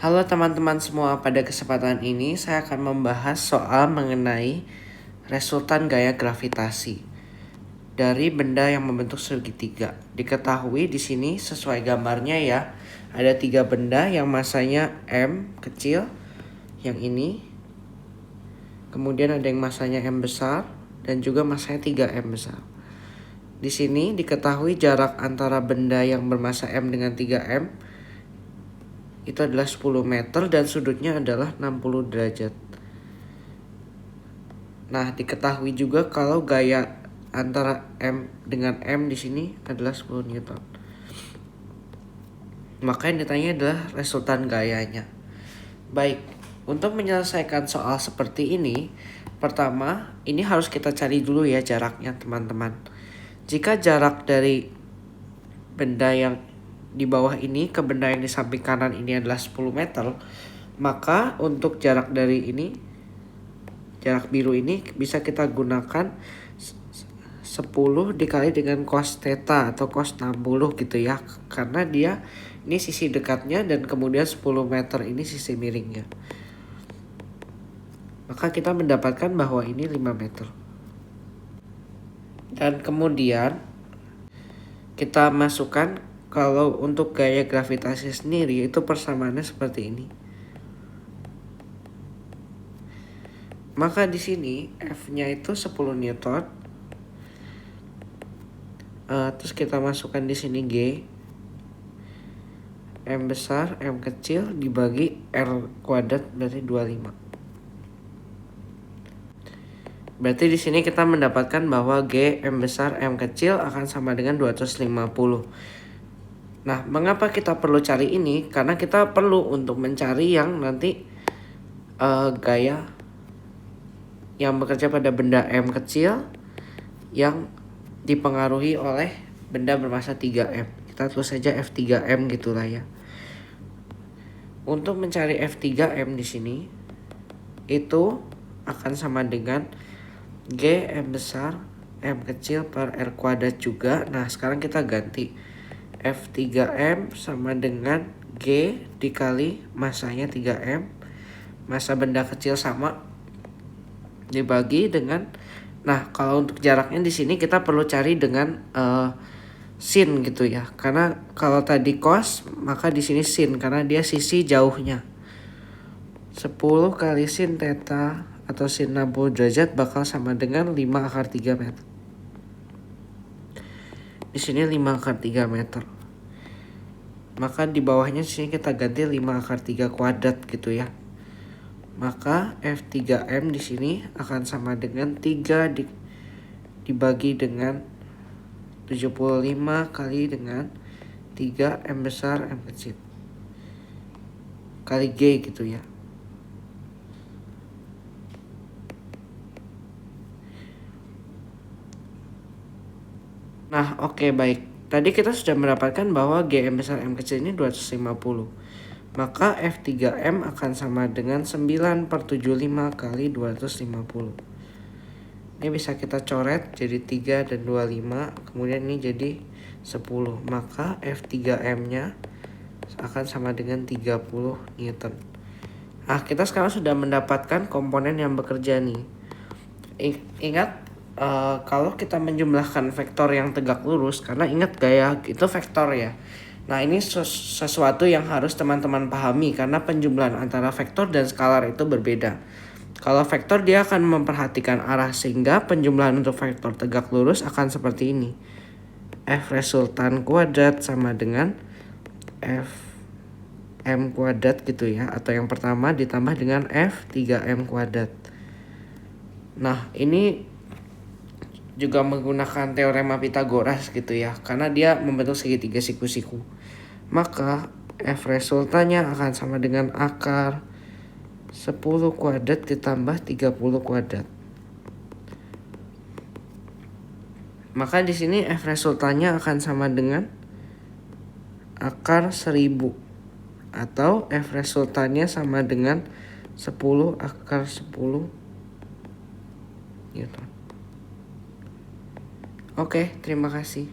Halo teman-teman semua, pada kesempatan ini saya akan membahas soal mengenai resultan gaya gravitasi dari benda yang membentuk segitiga. Diketahui di sini sesuai gambarnya ya, ada 3 benda yang masanya M kecil, yang ini. Kemudian ada yang masanya M besar dan juga masanya 3M besar. Di sini diketahui jarak antara benda yang bermasa M dengan 3M itu adalah 10 meter dan sudutnya adalah 60 derajat. Nah, diketahui juga kalau gaya antara M dengan M di sini adalah 10 Newton. Maka yang ditanya adalah resultan gayanya. Baik, untuk menyelesaikan soal seperti ini, pertama, ini harus kita cari dulu ya jaraknya teman-teman. Jika jarak dari benda yang di bawah ini ke benda yang di samping kanan ini adalah 10 meter, maka untuk jarak dari ini, jarak biru ini bisa kita gunakan 10 dikali dengan cos theta atau cos 60 gitu ya. Karena dia ini sisi dekatnya dan kemudian 10 meter ini sisi miringnya. Maka kita mendapatkan bahwa ini 5 meter. Dan kemudian kita masukkan kalau untuk gaya gravitasi sendiri itu persamaannya seperti ini. Maka di sini F-nya itu 10 Newton. Terus kita masukkan di sini G, M besar, M kecil dibagi R kuadrat berarti 25. Berarti di sini kita mendapatkan bahwa G, M besar, M kecil akan sama dengan 250. Nah, mengapa kita perlu cari ini? Karena kita perlu untuk mencari yang nanti gaya yang bekerja pada benda M kecil yang dipengaruhi oleh benda bermassa 3M. Kita tulis saja F3M gitulah ya. Untuk mencari F3M di sini itu akan sama dengan G M besar M kecil per R kuadrat juga. Nah, sekarang kita ganti F3M sama dengan G dikali masanya 3M, massa benda kecil sama, dibagi dengan, nah kalau untuk jaraknya di sini kita perlu cari dengan sin gitu ya. Karena kalau tadi cos, maka di sini sin karena dia sisi jauhnya. 10 kali sin theta atau sin 60 derajat bakal sama dengan 5 akar 3 meter. Di sini 5 akar 3 meter. Maka di bawahnya sini kita ganti 5 akar 3 kuadrat gitu ya. Maka F3M di sini akan sama dengan 3 dibagi dengan 75 kali dengan 3 M besar M kecil kali G gitu ya. Nah, oke, baik. Tadi kita sudah mendapatkan bahwa GM besar M kecil ini 250. Maka F3M akan sama dengan 9/75 kali 250. Ini bisa kita coret jadi 3 dan 25. Kemudian ini jadi 10. Maka F3M-nya akan sama dengan 30 Newton. Nah, kita sekarang sudah mendapatkan komponen yang bekerja nih. Ingat, kalau kita menjumlahkan vektor yang tegak lurus, karena ingat gaya itu vektor ya. Nah, ini sesuatu yang harus teman-teman pahami karena penjumlahan antara vektor dan skalar itu berbeda. Kalau vektor dia akan memperhatikan arah, sehingga penjumlahan untuk vektor tegak lurus akan seperti ini. F resultan kuadrat sama dengan F M kuadrat gitu ya, atau yang pertama ditambah dengan F 3M kuadrat. Nah, ini juga menggunakan teorema Pitagoras gitu ya, karena dia membentuk segitiga siku-siku. Maka F resultannya akan sama dengan akar 10 kuadrat ditambah 30 kuadrat. Maka di sini F resultannya akan sama dengan akar 1000 atau F resultannya sama dengan 10 akar 10 Newton. Oke, terima kasih.